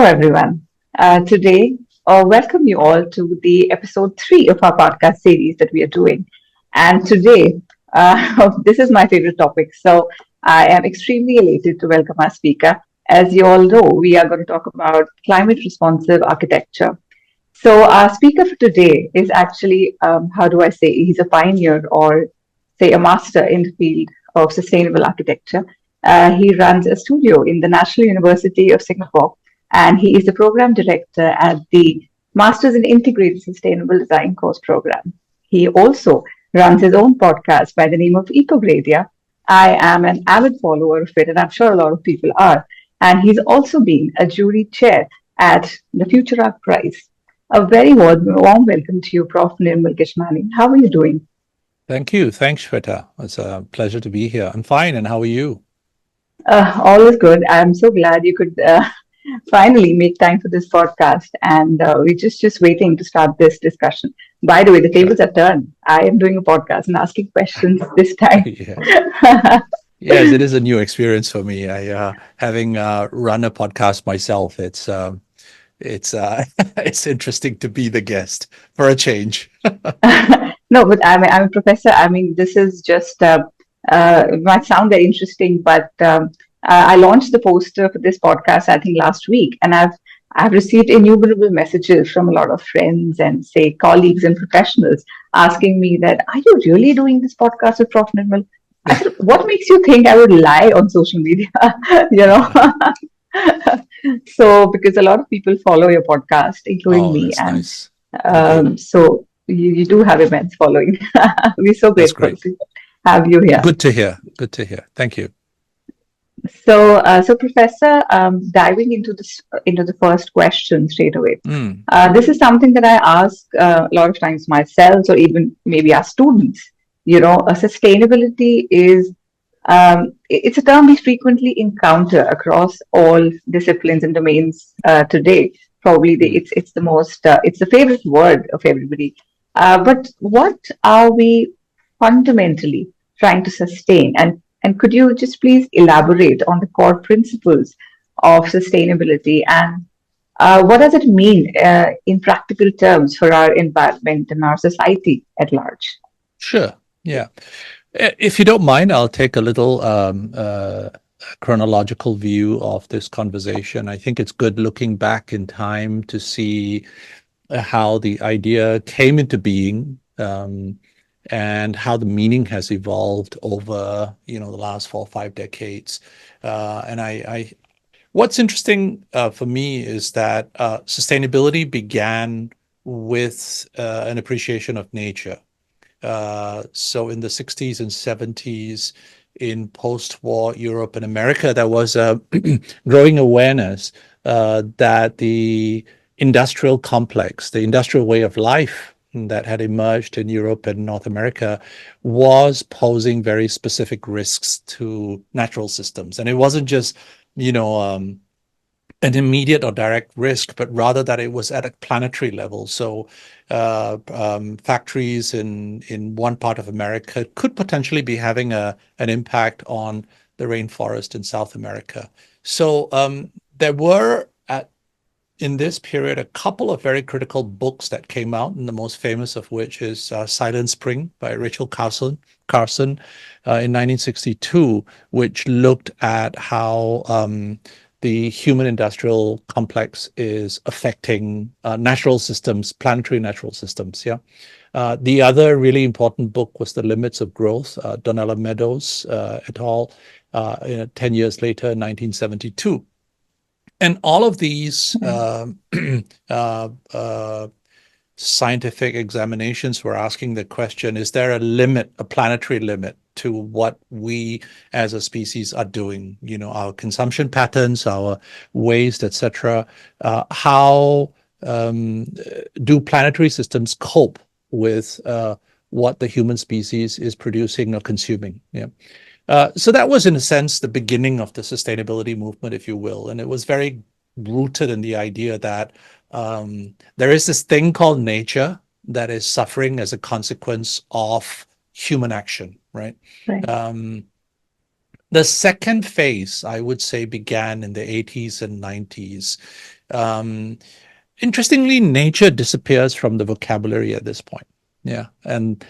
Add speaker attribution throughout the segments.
Speaker 1: everyone. Welcome you all to the episode 3 of our podcast series that we are doing. And today, this is my favorite topic. So I am extremely elated to welcome our speaker. As you all know, we are going to talk about climate responsive architecture. So our speaker for today is actually, how do I say, he's a pioneer or say a master in the field of sustainable architecture. He runs a studio in the National University of Singapore, and he is the program director at the Masters in Integrated Sustainable Design course program. He also runs his own podcast by the name of Ecogradia. I am an avid follower of it, and I'm sure a lot of people are. And he's also been a jury chair at the FuturArc Prize. A very warm welcome to you, Prof. Nirmal Kishnani. How are you doing?
Speaker 2: Thank you. Thanks, Shweta. It's a pleasure to be here. I'm fine. And how are you?
Speaker 1: All is good. I'm so glad you could finally make time for this podcast, and we're just waiting to start this discussion. By the way, the
Speaker 2: Sure.
Speaker 1: tables are turned. I am doing a podcast and asking questions this time.
Speaker 2: Yes. Yes, it is a new experience for me. I having run a podcast myself. It's it's interesting to be the guest for a change.
Speaker 1: No, but I'm a professor. I mean, this is just, it might sound very interesting, but I launched the poster for this podcast, I think, last week, and I've received innumerable messages from a lot of friends and, say, colleagues and professionals asking me that, are you really doing this podcast with Prof. Nirmal? I said, what makes you think I would lie on social media? you know? So, because a lot of people follow your podcast, including
Speaker 2: Oh,
Speaker 1: me,
Speaker 2: that's
Speaker 1: and
Speaker 2: nice. Thank you.
Speaker 1: so you do have immense following. We're so
Speaker 2: That's
Speaker 1: grateful
Speaker 2: great.
Speaker 1: to have you here.
Speaker 2: Good to hear. Good to hear. Thank you.
Speaker 1: So, Professor, diving into the first question straight away.
Speaker 2: Mm,
Speaker 1: This is something that I ask a lot of times myself, or even maybe our students. Sustainability is it's a term we frequently encounter across all disciplines and domains today. Probably
Speaker 2: mm.
Speaker 1: it's the most it's the favorite word of everybody. But what are we fundamentally trying to sustain? And could you just please elaborate on the core principles of sustainability and what does it mean in practical terms for our environment and our society at large?
Speaker 2: Sure. Yeah. If you don't mind, I'll take a little chronological view of this conversation. I think it's good looking back in time to see how the idea came into being, and how the meaning has evolved over the last 4 or 5 decades. And what's interesting for me is that sustainability began with an appreciation of nature. So in the 60s and 70s, in post-war Europe and America, there was a growing awareness that the industrial complex, the industrial way of life that had emerged in Europe and North America, was posing very specific risks to natural systems. And it wasn't just, an immediate or direct risk, but rather that it was at a planetary level. So factories in one part of America could potentially be having an impact on the rainforest in South America. So there were in this period a couple of very critical books that came out, and the most famous of which is Silent Spring by Rachel Carson in 1962, which looked at how the human industrial complex is affecting natural systems, planetary natural systems. Yeah. The other really important book was The Limits of Growth, Donella Meadows et al., 10 years later, in 1972. And all of these scientific examinations were asking the question, is there a limit, a planetary limit to what we as a species are doing, our consumption patterns, our waste, etc. How do planetary systems cope with what the human species is producing or consuming? Yeah. So that was, in a sense, the beginning of the sustainability movement, if you will. And it was very rooted in the idea that there is this thing called nature that is suffering as a consequence of human action, right?
Speaker 1: Right.
Speaker 2: Um, the second phase, I would say, began in the 80s and 90s. Um, Interestingly, nature disappears from the vocabulary at this point. Yeah. And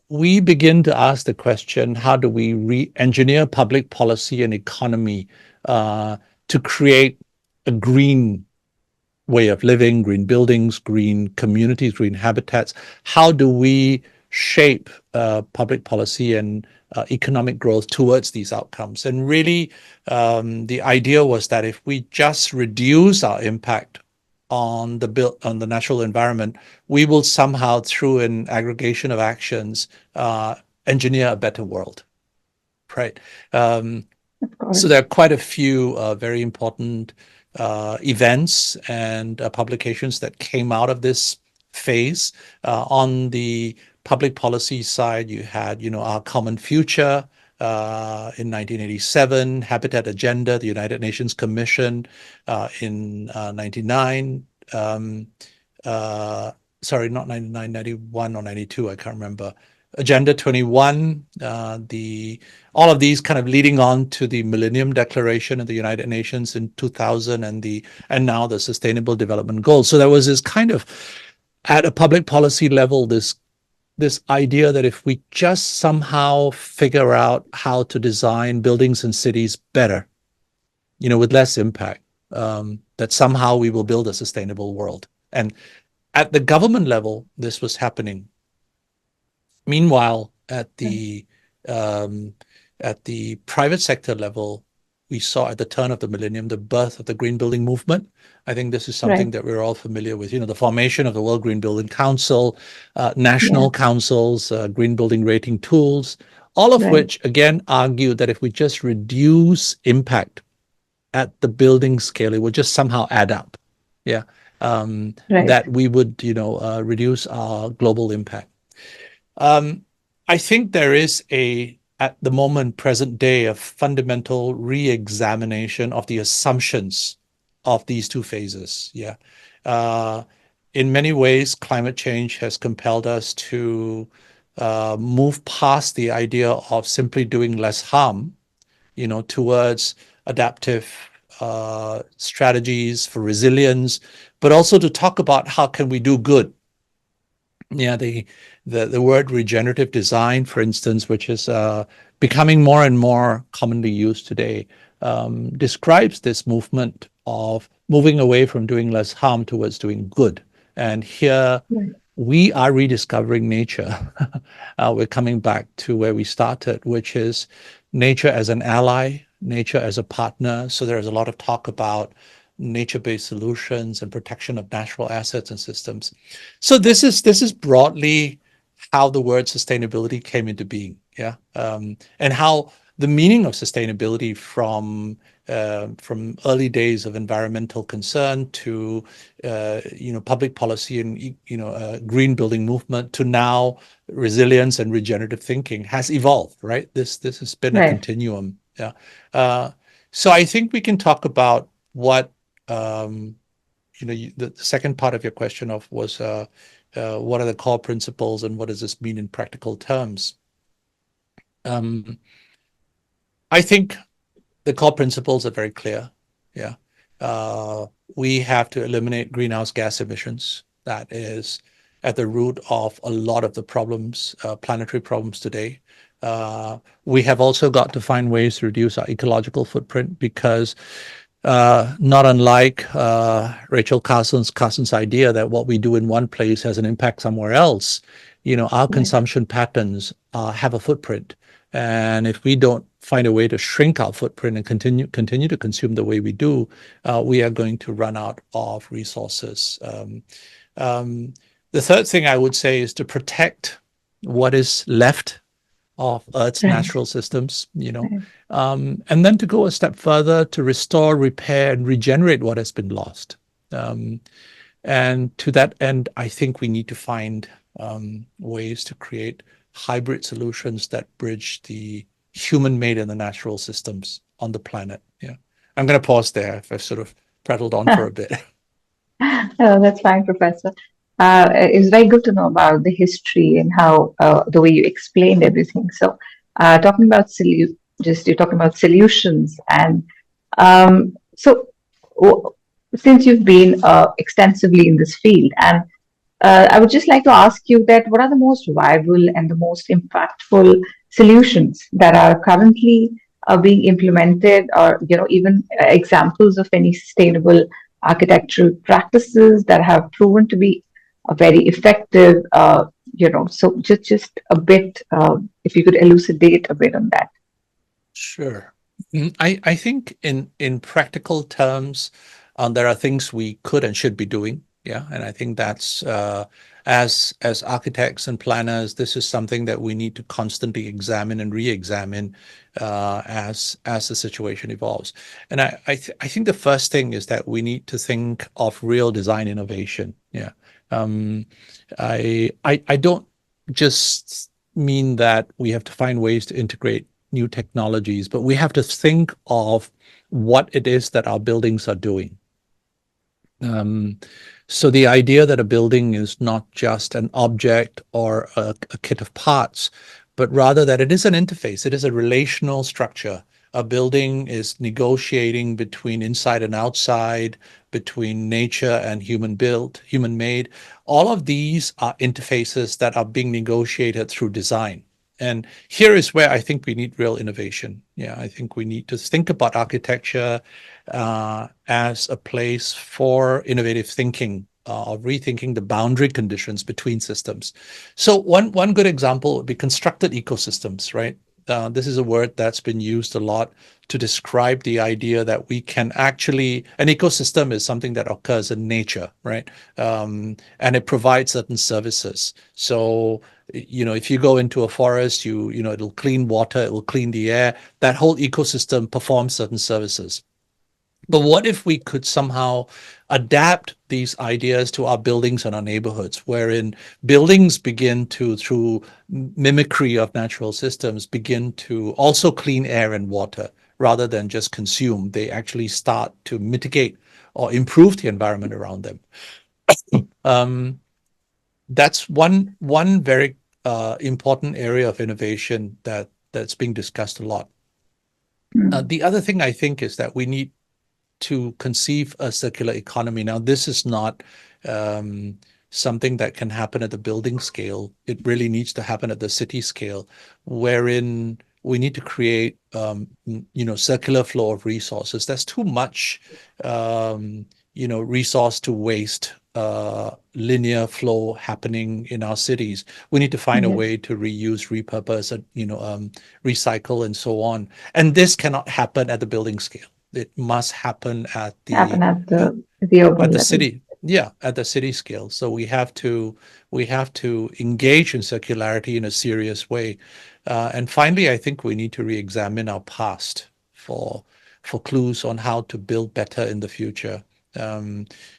Speaker 2: we begin to ask the question, how do we re-engineer public policy and economy to create a green way of living, green buildings, green communities, green habitats? How do we shape public policy and economic growth towards these outcomes? And really, the idea was that if we just reduce our impact on the natural environment, we will somehow, through an aggregation of actions, engineer a better world. Right.
Speaker 1: Of
Speaker 2: So there
Speaker 1: course.
Speaker 2: are quite a few very important events and publications that came out of this phase. On the public policy side, you had, Our Common Future in 1987, Habitat Agenda, the United Nations Commission in 99. Sorry, not 99, 91 or 92, I can't remember. Agenda 21, all of these kind of leading on to the Millennium Declaration of the United Nations in 2000 and now the Sustainable Development Goals. So there was this kind of, at a public policy level, this idea that if we just somehow figure out how to design buildings and cities better, with less impact, that somehow we will build a sustainable world. And at the government level, this was happening. Meanwhile, um, at the private sector level, we saw at the turn of the millennium the birth of the green building movement. I think this is something
Speaker 1: Right.
Speaker 2: that we're all familiar with. The formation of the World Green Building Council, national
Speaker 1: Yeah.
Speaker 2: councils, green building rating tools, all of
Speaker 1: Right.
Speaker 2: which again argue that if we just reduce impact at the building scale, it would just somehow add up. Yeah,
Speaker 1: Right.
Speaker 2: that we would reduce our global impact. Um, I think there is at the moment, present day, a fundamental re-examination of the assumptions of these two phases. Yeah. Uh, in many ways, climate change has compelled us to move past the idea of simply doing less harm, towards adaptive strategies for resilience, but also to talk about how can we do good. Yeah, the word regenerative design, for instance, which is becoming more and more commonly used today, describes this movement of moving away from doing less harm towards doing good. And here
Speaker 1: Right.
Speaker 2: we are rediscovering nature. We're coming back to where we started, which is nature as an ally, nature as a partner. So there's a lot of talk about nature-based solutions and protection of natural assets and systems. So this is broadly how the word sustainability came into being, yeah, and how the meaning of sustainability from early days of environmental concern to public policy and green building movement to now resilience and regenerative thinking has evolved, right? This has been a
Speaker 1: Right.
Speaker 2: continuum, yeah. Uh, so I think we can talk about what um, the second part of your question was what are the core principles and what does this mean in practical terms? Um, I think the core principles are very clear. Yeah. Uh, we have to eliminate greenhouse gas emissions. That is at the root of a lot of the problems, planetary problems today. We have also got to find ways to reduce our ecological footprint because not unlike Rachel Carson's idea that what we do in one place has an impact somewhere else, our
Speaker 1: Right.
Speaker 2: consumption patterns have a footprint. And if we don't find a way to shrink our footprint and continue to consume the way we do, we are going to run out of resources. Um, the third thing I would say is to protect what is left of Earth's
Speaker 1: Right.
Speaker 2: natural systems,
Speaker 1: Right.
Speaker 2: and then to go a step further to restore, repair, and regenerate what has been lost. Um, and to that end, I think we need to find ways to create hybrid solutions that bridge the human-made and the natural systems on the planet. Yeah, I'm going to pause there. If I've sort of prattled on for a bit.
Speaker 1: Oh, that's fine, Professor. It's very good to know about the history and how the way you explained everything. So, talking about just you're talking about solutions, and so since you've been extensively in this field. And I would just like to ask you that what are the most viable and the most impactful solutions that are currently being implemented, or even examples of any sustainable architectural practices that have proven to be very effective. So just a bit, if you could elucidate a bit on that.
Speaker 2: Sure. I think in practical terms, there are things we could and should be doing. Yeah, and I think that's as architects and planners, this is something that we need to constantly examine and re-examine as the situation evolves. And I think the first thing is that we need to think of real design innovation. Yeah, um, I don't just mean that we have to find ways to integrate new technologies, but we have to think of what it is that our buildings are doing. Um, so the idea that a building is not just an object or a kit of parts, but rather that it is an interface, it is a relational structure. A building is negotiating between inside and outside, between nature and human built, human made. All of these are interfaces that are being negotiated through design. And here is where I think we need real innovation. Yeah, I think we need to think about architecture as a place for innovative thinking, of rethinking the boundary conditions between systems. So one good example would be constructed ecosystems, right? This is a word that's been used a lot to describe the idea that we can actually, an ecosystem is something that occurs in nature, right? And it provides certain services. So, if you go into a forest, it'll clean water, it will clean the air. That whole ecosystem performs certain services. But what if we could somehow adapt these ideas to our buildings and our neighborhoods, wherein buildings begin to, through mimicry of natural systems, begin to also clean air and water rather than just consume. They actually start to mitigate or improve the environment around them. Um, that's one very important area of innovation that's being discussed a lot.
Speaker 1: Mm.
Speaker 2: The other thing I think is that we need to conceive a circular economy. Now, this is not something that can happen at the building scale. It really needs to happen at the city scale, wherein we need to create, circular flow of resources. There's too much, resource to waste, linear flow happening in our cities. We need to find a
Speaker 1: Yes,
Speaker 2: way to reuse, repurpose, recycle, and so on. And this cannot happen at the building scale. It must happen
Speaker 1: happen at
Speaker 2: uh,
Speaker 1: the urban
Speaker 2: at the
Speaker 1: level.
Speaker 2: city, yeah, at the city scale. So we have to engage in circularity in a serious way. And finally, I think we need to re-examine our past for clues on how to build better in the future.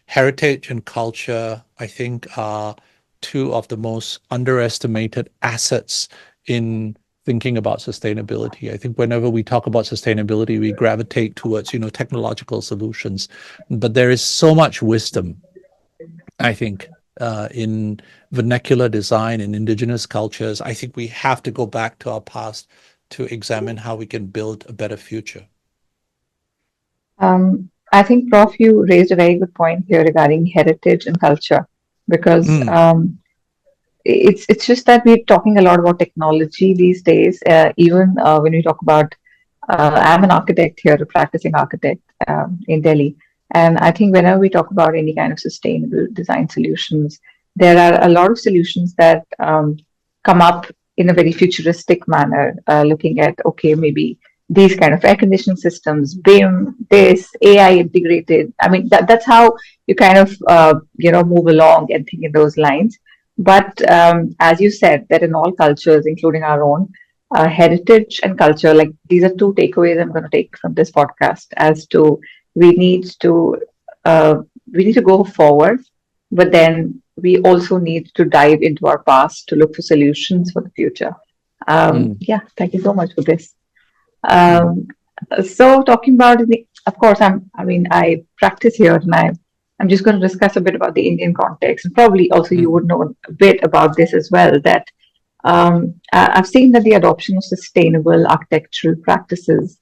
Speaker 2: Heritage and culture, I think, are two of the most underestimated assets in thinking about sustainability. I think whenever we talk about sustainability, we gravitate towards, technological solutions. But there is so much wisdom, I think, in vernacular design and indigenous cultures. I think we have to go back to our past to examine how we can build a better future.
Speaker 1: I think, Prof, you raised a very good point here regarding heritage and culture, because
Speaker 2: Mm,
Speaker 1: it's just that we're talking a lot about technology these days. Even when we talk about, I'm an architect here, a practicing architect in Delhi, and I think whenever we talk about any kind of sustainable design solutions, there are a lot of solutions that come up in a very futuristic manner, looking at, okay, maybe these kind of air conditioning systems, BIM, this AI integrated. I mean, that's how you kind of move along and think in those lines. But as you said, that in all cultures, including our own, heritage and culture, like these are two takeaways I'm going to take from this podcast. As to we need to uh, we need to go forward, but then we also need to dive into our past to look for solutions for the future.
Speaker 2: mm,
Speaker 1: Yeah, thank you so much for this.
Speaker 2: mm,
Speaker 1: Um, so talking about, of course, I practice here, and I'm just going to discuss a bit about the Indian context, and probably also you
Speaker 2: mm,
Speaker 1: would know a bit about this as well. That I've seen that the adoption of sustainable architectural practices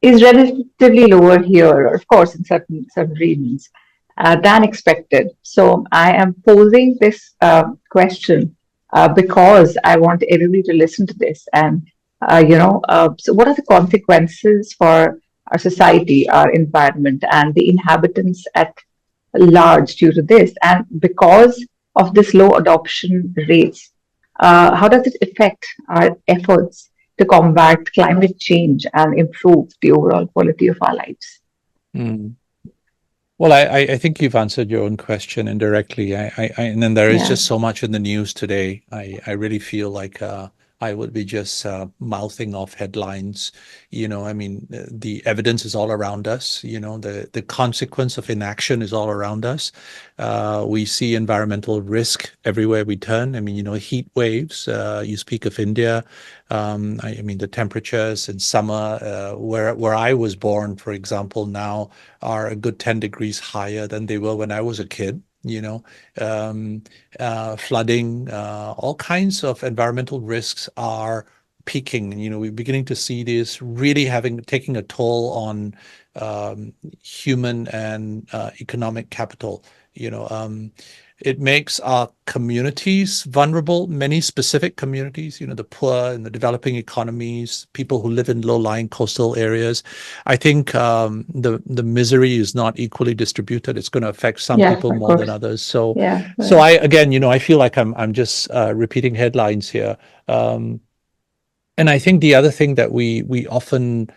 Speaker 1: is relatively lower here, of course, in certain regions than expected. So I am posing this question because I want everybody to listen to this. And so what are the consequences for our society, our environment, and the inhabitants at large due to this? And because of this low adoption rates, how does it affect our efforts to combat climate change and improve the overall quality of our lives?
Speaker 2: Mm. Well, I think you've answered your own question indirectly. And then there is
Speaker 1: Yeah.
Speaker 2: just so much in the news today. I really feel like I would be just mouthing off headlines. I mean, the evidence is all around us. The consequence of inaction is all around us. We see environmental risk everywhere we turn. I mean, heat waves. You speak of India. I mean, the temperatures in summer, where I was born, for example, now are a good 10 degrees higher than they were when I was a kid. Um, Flooding, all kinds of environmental risks are peaking. We're beginning to see this really taking a toll on human and economic capital. It makes our communities vulnerable, many specific communities, the poor and the developing economies, people who live in low-lying coastal areas. I think the misery is not equally distributed. It's going to affect some
Speaker 1: Yes,
Speaker 2: people
Speaker 1: of
Speaker 2: more than
Speaker 1: course.
Speaker 2: others. So,
Speaker 1: Yeah,
Speaker 2: so
Speaker 1: right.
Speaker 2: I again, I feel like I'm just repeating headlines here. And I think the other thing that we often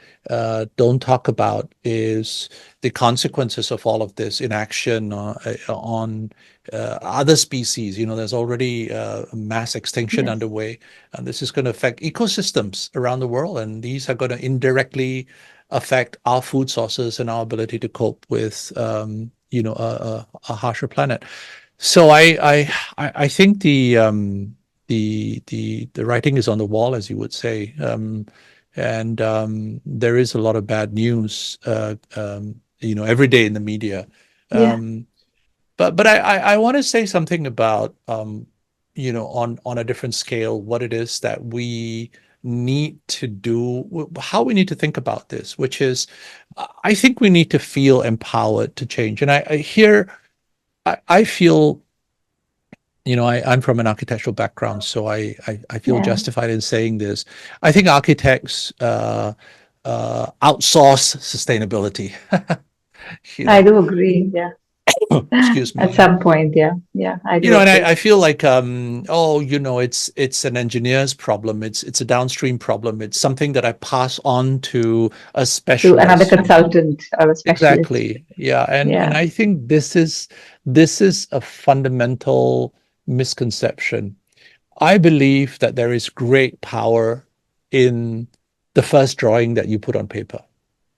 Speaker 2: don't talk about is the consequences of all of this inaction on other species. There's already mass extinction
Speaker 1: Yes.
Speaker 2: underway, and this is going to affect ecosystems around the world, and these are going to indirectly affect our food sources and our ability to cope with a harsher planet. So I think the writing is on the wall, as you would say, and there is a lot of bad news, every day in the media.
Speaker 1: Yeah.
Speaker 2: Um, but I want to say something about on a different scale, what it is that we need to do, how we need to think about this, which is, I think we need to feel empowered to change. And I here I feel I'm from an architectural background, so I feel
Speaker 1: Yeah.
Speaker 2: justified in saying this. I think architects outsource sustainability. you
Speaker 1: I
Speaker 2: know,
Speaker 1: do agree. Yeah.
Speaker 2: Excuse me.
Speaker 1: At
Speaker 2: Yeah.
Speaker 1: some point. Yeah. Yeah. I do
Speaker 2: And
Speaker 1: agree.
Speaker 2: I feel like it's an engineer's problem. It's a downstream problem. It's something that I pass on to a
Speaker 1: To another
Speaker 2: specialist.
Speaker 1: consultant or a specialist.
Speaker 2: Exactly. Yeah. And
Speaker 1: Yeah.
Speaker 2: I think this is a fundamental misconception. I believe that there is great power in the first drawing that you put on paper,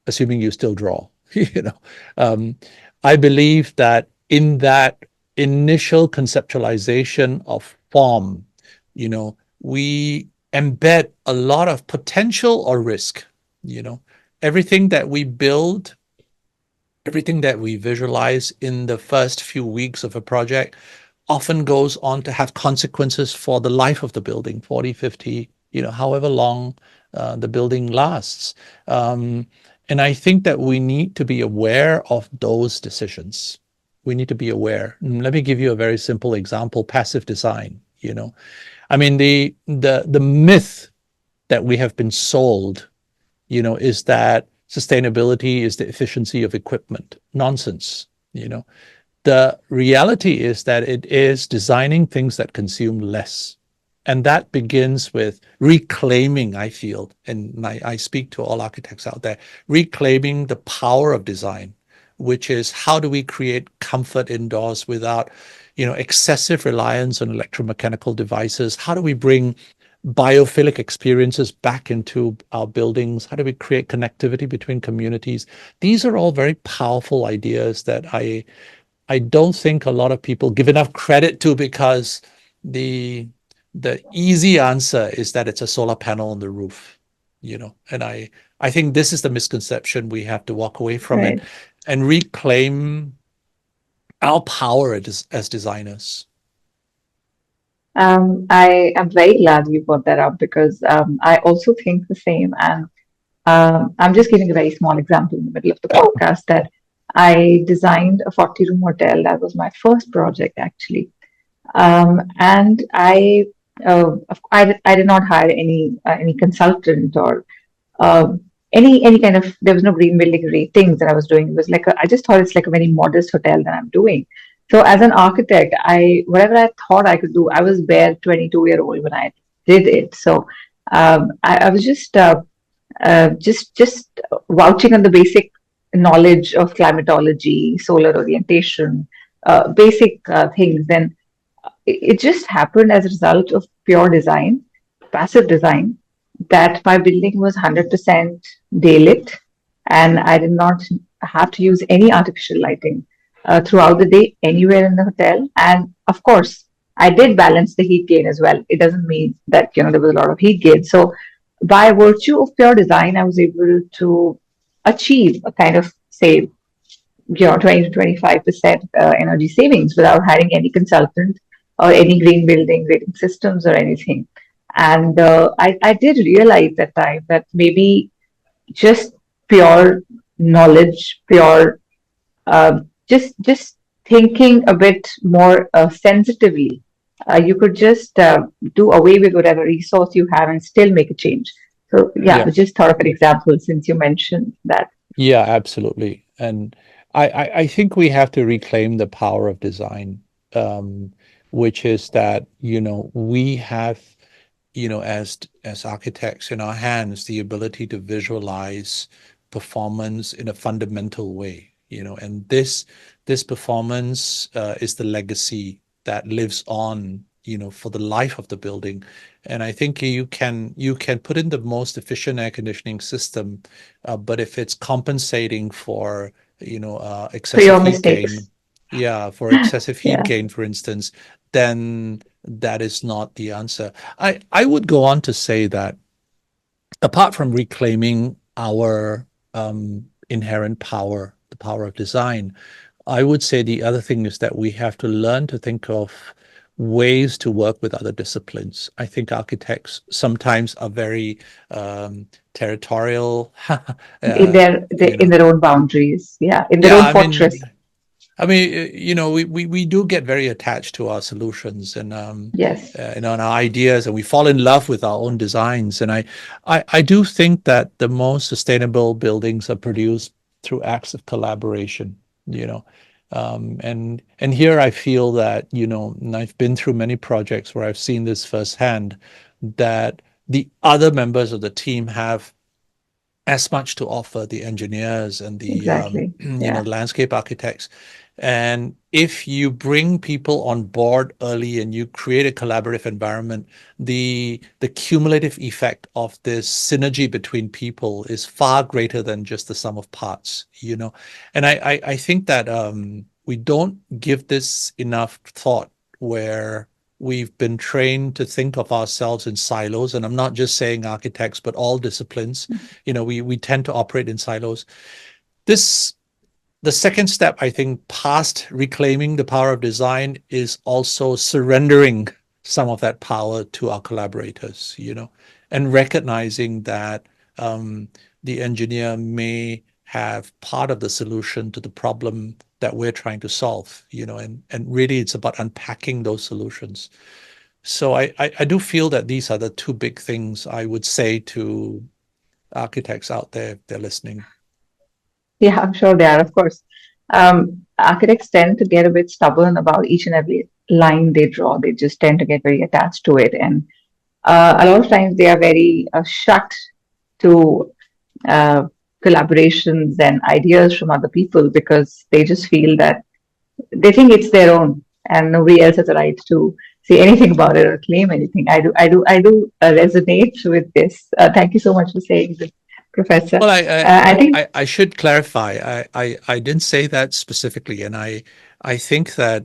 Speaker 2: assuming you still draw. you know, um, I believe that in that initial conceptualization of form, we embed a lot of potential or risk. You know, everything that we build, everything that we visualize in the first few weeks of a project often goes on to have consequences for the life of the building, 40, 50, however long the building lasts. Um, and I think that we need to be aware of those decisions. We need to be aware. Let me give you a very simple example, passive design. I mean, the myth that we have been sold, is that sustainability is the efficiency of equipment. Nonsense. The reality is that it is designing things that consume less. And that begins with reclaiming, I feel, and I speak to all architects out there, reclaiming the power of design, which is how do we create comfort indoors without, excessive reliance on electromechanical devices? How do we bring biophilic experiences back into our buildings? How do we create connectivity between communities? These are all very powerful ideas that I don't think a lot of people give enough credit to, because the the easy answer is that it's a solar panel on the roof, and I think this is the misconception we have to walk away from, and
Speaker 1: Right.
Speaker 2: reclaim our power as designers.
Speaker 1: I am very glad you brought that up because I also think the same. And I'm just giving a very small example in the middle of the podcast that I designed a 40-room hotel. That was my first project, actually. And I did not hire any consultant or uh, any kind of, there was no green building ratings that I was doing. It was like I just thought it's like a very modest hotel that I'm doing. So as an architect, I whatever I thought I could do, I was bare 22-year-old when I did it. So I was just vouching on the basic knowledge of climatology, solar orientation, basic things. Then it just happened as a result of pure design, passive design, that my building was 100% daylit and I did not have to use any artificial lighting throughout the day anywhere in the hotel. And of course, I did balance the heat gain as well. It doesn't mean that there was a lot of heat gain. So by virtue of pure design, I was able to achieve a kind of, say, 20 to 25% energy savings without hiring any consultant or any green building rating systems or anything. And I did realize that time that maybe just pure knowledge, pure just thinking a bit more sensitively, you could just do away with whatever resource you have and still make a change. So yeah,
Speaker 2: Yeah.
Speaker 1: I just thought of an example since you mentioned that.
Speaker 2: Yeah, absolutely. And I think we have to reclaim the power of design, um, which is that, we have, as architects in our hands, the ability to visualize performance in a fundamental way, and this performance is the legacy that lives on, for the life of the building. And I think you can put in the most efficient air conditioning system, but if it's compensating for,
Speaker 1: For
Speaker 2: excessive
Speaker 1: your
Speaker 2: heat
Speaker 1: mistakes.
Speaker 2: gain, yeah, for excessive heat
Speaker 1: Yeah,
Speaker 2: gain, for instance, then that is not the answer. I would go on to say that apart from reclaiming our inherent power, the power of design, I would say the other thing is that we have to learn to think of ways to work with other disciplines. I think architects sometimes are very territorial,
Speaker 1: in
Speaker 2: uh,
Speaker 1: in their own boundaries. Yeah, in their
Speaker 2: yeah,
Speaker 1: own fortress.
Speaker 2: I mean, we do get very attached to our solutions and
Speaker 1: Yes,
Speaker 2: and our ideas, and we fall in love with our own designs. And I do think that the most sustainable buildings are produced through acts of collaboration. You know, and here I feel that, and I've been through many projects where I've seen this firsthand, that the other members of the team have as much to offer the engineers and the
Speaker 1: exactly. Yeah,
Speaker 2: landscape architects. And if you bring people on board early and you create a collaborative environment, the cumulative effect of this synergy between people is far greater than just the sum of parts. And I think that we don't give this enough thought, where we've been trained to think of ourselves in silos. And I'm not just saying architects, but all disciplines. We tend to operate in silos. This The second step, I think, past reclaiming the power of design, is also surrendering some of that power to our collaborators, and recognizing that the engineer may have part of the solution to the problem that we're trying to solve, and really it's about unpacking those solutions. So I do feel that these are the two big things I would say to architects out there if they're listening.
Speaker 1: yeah, I'm sure they are, of course. Architects tend to get a bit stubborn about each and every line they draw. They just tend to get very attached to it. And a lot of times they are very shut to uh, collaborations and ideas from other people because they just feel that they think it's their own and nobody else has a right to say anything about it or claim anything. I do resonate with this. Thank you so much for saying this, Professor.
Speaker 2: Well,
Speaker 1: I think
Speaker 2: I should clarify. I didn't say that specifically, and I think that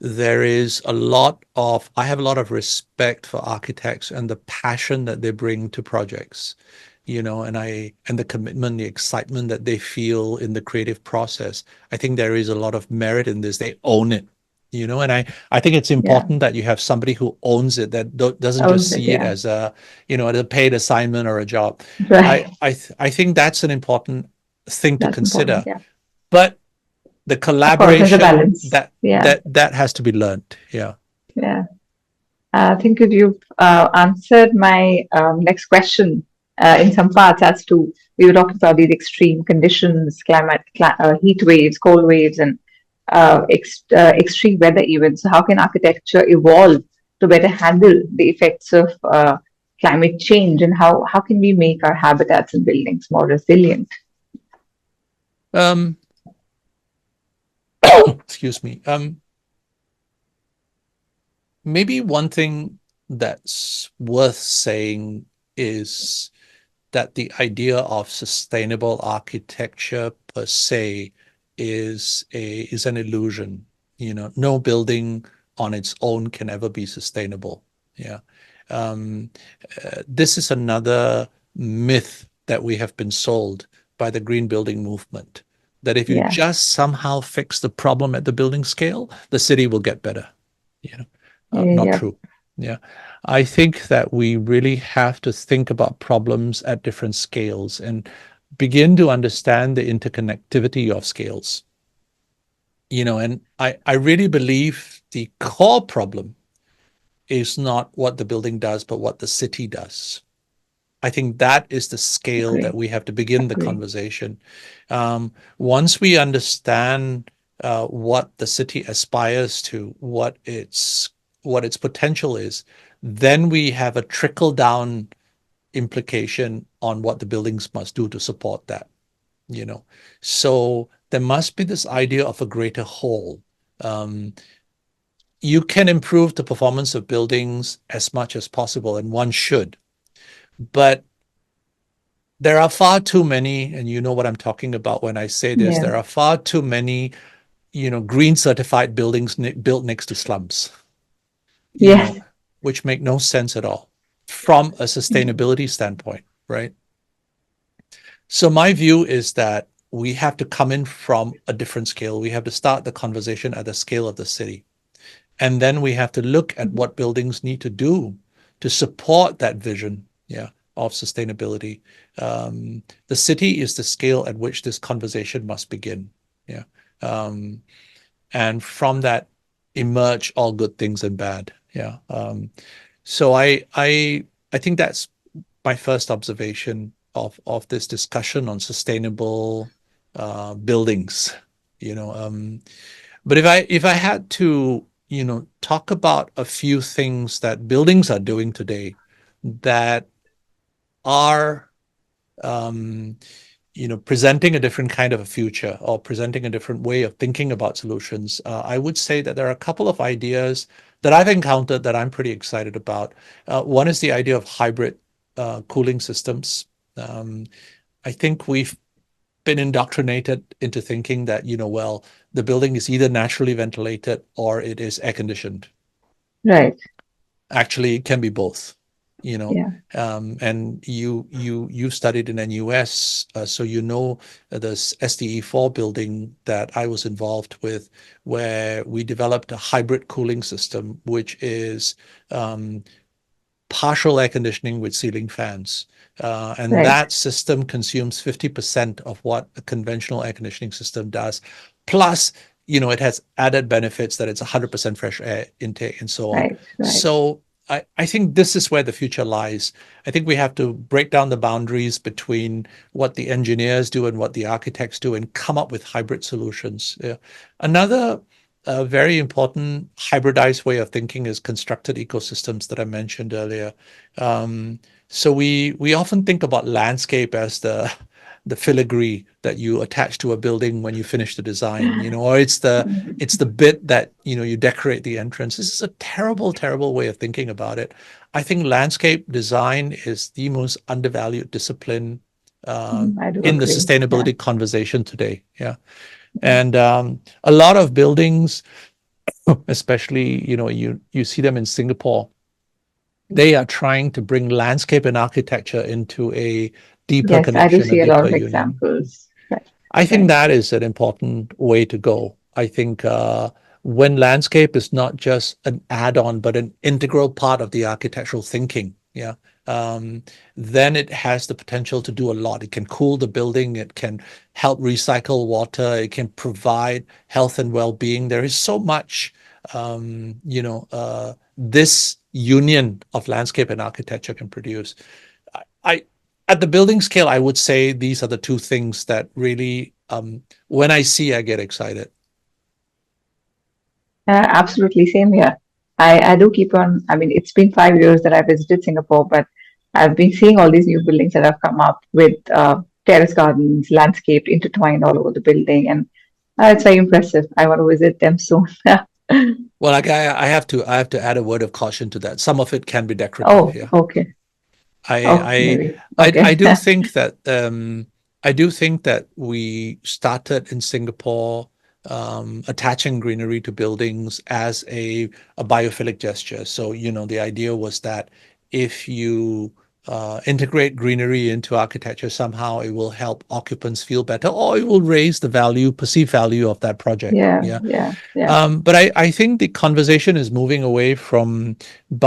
Speaker 2: there is a lot of I have a lot of respect for architects and the passion that they bring to projects, and the commitment, the excitement that they feel in the creative process. I think there is a lot of merit in this. They own it, And I think it's
Speaker 1: Yeah.
Speaker 2: important that you have somebody who owns it, that doesn't just
Speaker 1: Owns it.
Speaker 2: see it
Speaker 1: Yeah.
Speaker 2: as a paid assignment or a job.
Speaker 1: Right.
Speaker 2: I think that's an important thing to
Speaker 1: That's important.
Speaker 2: consider.
Speaker 1: Yeah.
Speaker 2: But the
Speaker 1: Of course, there's a
Speaker 2: collaboration
Speaker 1: balance.
Speaker 2: that
Speaker 1: Yeah.
Speaker 2: that has to be learned. Yeah.
Speaker 1: Yeah. I think if you've answered my next question in some parts as to we were talking about these extreme conditions, heat waves, cold waves, and extreme weather events. So how can architecture evolve to better handle the effects of climate change, and how can we make our habitats and buildings more resilient?
Speaker 2: Um, excuse me. Maybe one thing that's worth saying is that the idea of sustainable architecture per se is an illusion. No building on its own can ever be sustainable. Yeah. Um, this is another myth that we have been sold by the green building movement, that if you
Speaker 1: Yeah,
Speaker 2: just somehow fix the problem at the building scale, the city will get better. Not
Speaker 1: yeah,
Speaker 2: true. Yeah. I think that we really have to think about problems at different scales and begin to understand the interconnectivity of scales. And I really believe the core problem is not what the building does, but what the city does. I think that is the scale that
Speaker 1: agree,
Speaker 2: we have to begin the
Speaker 1: agree.
Speaker 2: conversation. Once we understand what the city aspires to, what its potential is, then we have a trickle down implication on what the buildings must do to support that. You know, so there must be this idea of a greater whole. Um, you can improve the performance of buildings as much as possible, and one should, but there are far too many, and you know what I'm talking about when I say this,
Speaker 1: Yeah.
Speaker 2: there are far too many, green certified buildings built next to slums, you
Speaker 1: Yes.
Speaker 2: know, which make no sense at all from a sustainability standpoint, right? So my view is that we have to come in from a different scale. We have to start the conversation at the scale of the city. And then we have to look at what buildings need to do to support that vision, yeah, of sustainability. The city is the scale at which this conversation must begin. Yeah. Um, and from that emerge all good things and bad. Yeah. So I think that's my first observation of this discussion on sustainable buildings. But if I had to, talk about a few things that buildings are doing today that are, um, presenting a different kind of a future or presenting a different way of thinking about solutions, I would say that there are a couple of ideas that I've encountered that I'm pretty excited about. One is the idea of hybrid cooling systems. Um, I think we've been indoctrinated into thinking that, well, the building is either naturally ventilated or it is air conditioned.
Speaker 1: Right.
Speaker 2: Actually, it can be both. You know,
Speaker 1: Yeah.
Speaker 2: and you studied in NUS, so the SDE4 building that I was involved with, where we developed a hybrid cooling system, which is um, partial air conditioning with ceiling fans. And
Speaker 1: Right.
Speaker 2: that system consumes 50% of what a conventional air conditioning system does. Plus, it has added benefits that it's 100% fresh air intake and so on.
Speaker 1: Right. Right.
Speaker 2: So I think this is where the future lies. I think we have to break down the boundaries between what the engineers do and what the architects do and come up with hybrid solutions. Yeah. Another very important hybridized way of thinking is constructed ecosystems that I mentioned earlier. So we often think about landscape as the filigree that you attach to a building when you finish the design, or it's the bit that you decorate the entrance. This is a terrible, terrible way of thinking about it. I think landscape design is the most undervalued discipline
Speaker 1: I do
Speaker 2: in the
Speaker 1: agree. Yeah.
Speaker 2: sustainability conversation today. Yeah.
Speaker 1: Yeah.
Speaker 2: And a lot of buildings, especially you see them in Singapore, they are trying to bring landscape and architecture into a deeper
Speaker 1: Yes, I do
Speaker 2: connection, a
Speaker 1: see a lot
Speaker 2: deeper
Speaker 1: of
Speaker 2: union.
Speaker 1: examples. Right.
Speaker 2: I think
Speaker 1: Right.
Speaker 2: that is an important way to go. I think when landscape is not just an add-on, but an integral part of the architectural thinking, yeah, um, then it has the potential to do a lot. It can cool the building, it can help recycle water, it can provide health and well-being. There is so much, this union of landscape and architecture can produce. I At the building scale, I would say these are the two things that really, when I see, I get excited.
Speaker 1: Absolutely, same here. I do keep on, I mean, it's been 5 years that I visited Singapore, but I've been seeing all these new buildings that have come up with terrace gardens, landscaped, intertwined all over the building, and it's very impressive. I want to visit them soon.
Speaker 2: Well, like I have to add a word of caution to that. Some of it can be decorative.
Speaker 1: Oh,
Speaker 2: Yeah,
Speaker 1: okay. Oh,
Speaker 2: I
Speaker 1: maybe.
Speaker 2: I I, I
Speaker 1: Okay.
Speaker 2: do think that we started in Singapore attaching greenery to buildings as a biophilic gesture. So the idea was that if you integrate greenery into architecture, somehow it will help occupants feel better, or it will raise the perceived value of that project.
Speaker 1: Yeah,
Speaker 2: Yeah.
Speaker 1: yeah, yeah.
Speaker 2: But I think the conversation is moving away from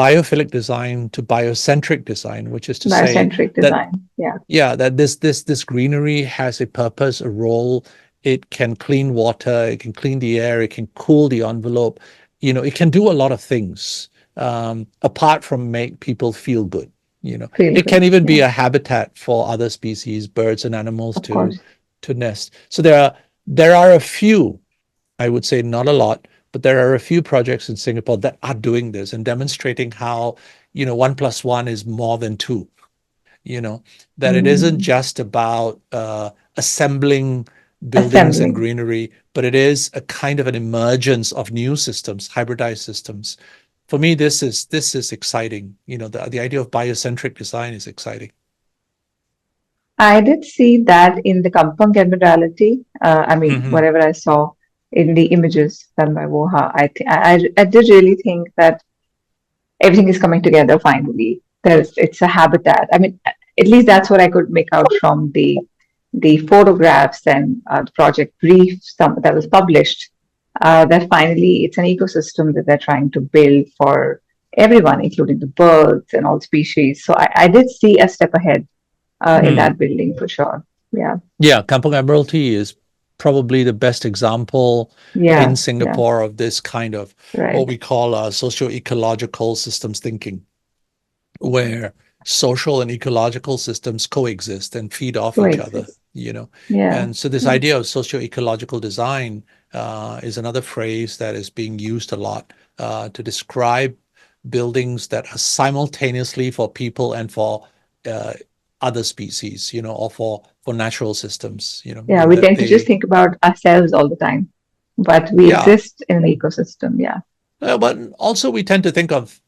Speaker 2: biophilic design to biocentric design, which is to say
Speaker 1: Biocentric
Speaker 2: that,
Speaker 1: design. Yeah,
Speaker 2: yeah, that this greenery has a purpose, a role. It can clean water, it can clean the air, it can cool the envelope. It can do a lot of things, apart from make people feel good.
Speaker 1: feel
Speaker 2: It can
Speaker 1: good.
Speaker 2: even be
Speaker 1: Yeah,
Speaker 2: a habitat for other species, birds and animals
Speaker 1: of course.
Speaker 2: to nest. So there are a few, I would say not a lot, but there are a few projects in Singapore that are doing this and demonstrating how, 1+1 is more than two, you know, that it isn't
Speaker 1: Mm,
Speaker 2: just about assembling buildings and
Speaker 1: assembling.
Speaker 2: greenery, but it is a kind of an emergence of new systems, hybridized systems. For me, this is exciting. The idea of biocentric design is exciting.
Speaker 1: I did see that in the Kampung Emeraldy. I mean,
Speaker 2: Hmm.
Speaker 1: whatever I saw in the images done by Woha, I did really think that everything is coming together finally. It's a habitat. I mean, at least that's what I could make out from the photographs and the project brief that was published. That finally it's an ecosystem that they're trying to build for everyone, including the birds and all species. So I did see a step ahead in
Speaker 2: Mm.
Speaker 1: that building for sure. Yeah,
Speaker 2: Yeah, Kampong Admiralty is probably the best example
Speaker 1: yeah,
Speaker 2: in
Speaker 1: yeah.
Speaker 2: Singapore of this kind of what
Speaker 1: Right.
Speaker 2: we call socio-ecological systems thinking, where social and ecological systems coexist and feed off each other.
Speaker 1: Coexist.
Speaker 2: You know,
Speaker 1: Yeah,
Speaker 2: and so this
Speaker 1: yeah.
Speaker 2: idea of socio-ecological design is another phrase that is being used a lot to describe buildings that are simultaneously for people and for uh, other species, or for natural systems,
Speaker 1: Yeah, we
Speaker 2: that
Speaker 1: tend to just
Speaker 2: they,
Speaker 1: think about ourselves all the time, but we
Speaker 2: yeah.
Speaker 1: exist in an ecosystem. Yeah.
Speaker 2: But also we tend to think of,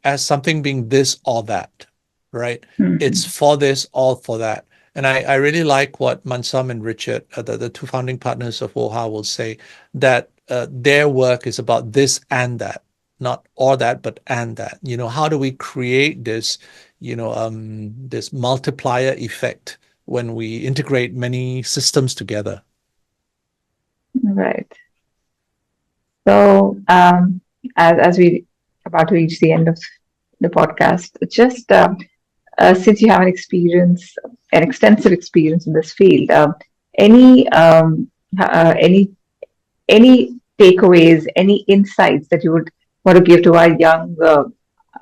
Speaker 2: as something being this or that, right? It's
Speaker 1: Hmm.
Speaker 2: for this or for that. And I really like what Mansam and Richard, the two founding partners of WOHA, will say, that their work is about this and that, not or that, but and that. How do we create this multiplier effect when we integrate many systems together?
Speaker 1: Right. So, as we about to reach the end of the podcast, just since you have an extensive experience in this field, any any takeaways, any insights that you would want to give to our young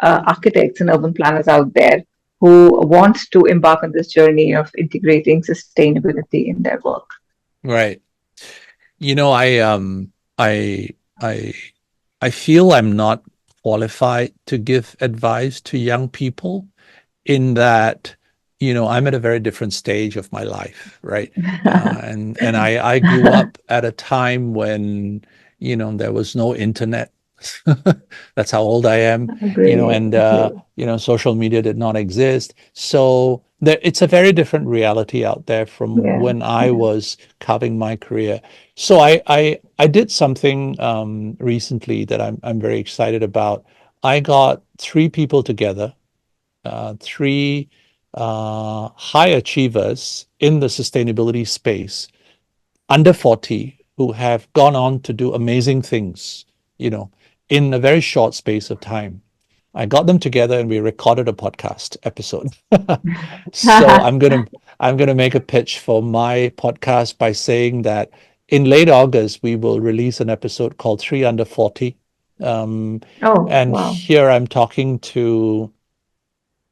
Speaker 1: architects and urban planners out there who want to embark on this journey of integrating sustainability in their work?
Speaker 2: Right. I I I feel I'm not qualified to give advice to young people, in that, I'm at a very different stage of my life, right? And I grew up at a time when, there was no internet. That's how old I am,
Speaker 1: Agree,
Speaker 2: and
Speaker 1: agree.
Speaker 2: social media did not exist. So it's a very different reality out there from
Speaker 1: Yeah,
Speaker 2: when I
Speaker 1: yeah.
Speaker 2: was carving my career. So I did something recently that I'm very excited about. I got three people together, three high achievers in the sustainability space, under 40, who have gone on to do amazing things, in a very short space of time. I got them together and we recorded a podcast episode. So I'm gonna make a pitch for my podcast by saying that in late August we will release an episode called 3 Under 40. Um,
Speaker 1: Oh,
Speaker 2: and
Speaker 1: wow.
Speaker 2: here I'm talking to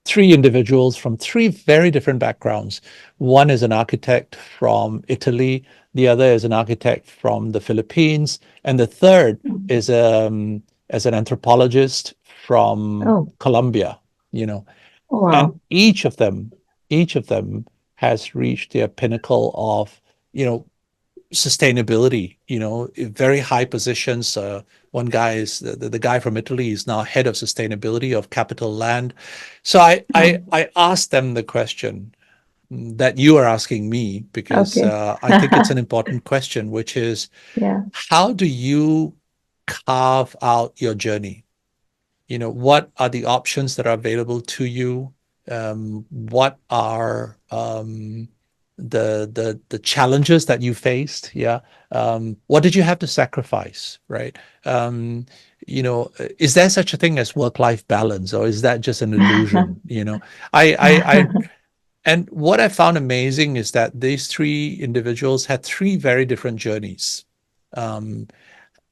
Speaker 2: three individuals from three very different backgrounds. One is an architect from Italy, the other is an architect from the Philippines, and the third is as an anthropologist from
Speaker 1: Oh,
Speaker 2: Colombia, you know.
Speaker 1: oh,
Speaker 2: And
Speaker 1: wow.
Speaker 2: each of them has reached their pinnacle of, you know, sustainability, very high positions. One guy is the guy from Italy is now head of sustainability of Capital Land. So I, I,
Speaker 1: Oh,
Speaker 2: I asked them the question that you are asking me because
Speaker 1: okay.
Speaker 2: I think it's an important question, which is
Speaker 1: Yeah,
Speaker 2: how do you carve out your journey? What are the options that are available to you? What are the challenges that you faced? Yeah. What did you have to sacrifice? Right. Um, is there such a thing as work-life balance, or is that just an illusion? I and what I found amazing is that these three individuals had three very different journeys. Um,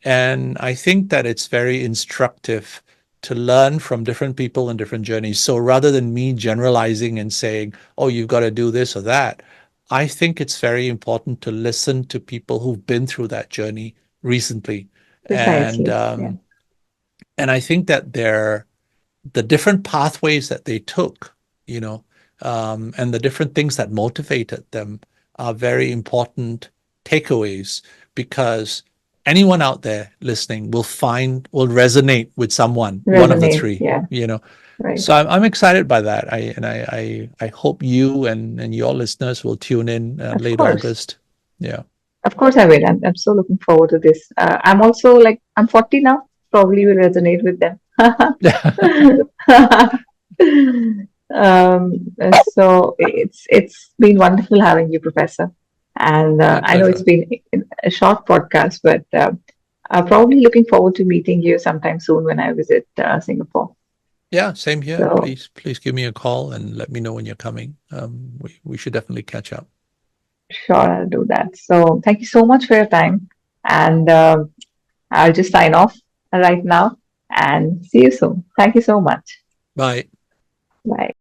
Speaker 2: and I think that it's very instructive to learn from different people and different journeys. So rather than me generalizing and saying, oh, you've got to do this or that, I think it's very important to listen to people who've been through that journey recently. And
Speaker 1: precisely. Yeah,
Speaker 2: um, and I think that the different pathways that they took, and the different things that motivated them are very important takeaways because anyone out there listening will resonate with one of the
Speaker 1: resonate.
Speaker 2: three.
Speaker 1: Right.
Speaker 2: So I'm excited by that. I hope you and your listeners will tune in
Speaker 1: Of
Speaker 2: late
Speaker 1: course.
Speaker 2: August. Yeah.
Speaker 1: Of course, I will. I'm so looking forward to this. I'm also like, I'm 40 now, probably will resonate with them. So it's been wonderful having you, Professor. And
Speaker 2: My
Speaker 1: I know it's
Speaker 2: pleasure.
Speaker 1: been a short podcast, but I'm probably looking forward to meeting you sometime soon when I visit Singapore.
Speaker 2: Yeah, same here.
Speaker 1: So
Speaker 2: Please give me a call and let me know when you're coming. We should definitely catch up.
Speaker 1: sure, I'll do that. So thank you so much for your time, and I'll just sign off right now and see you soon. Thank you so much.
Speaker 2: Bye.
Speaker 1: Bye.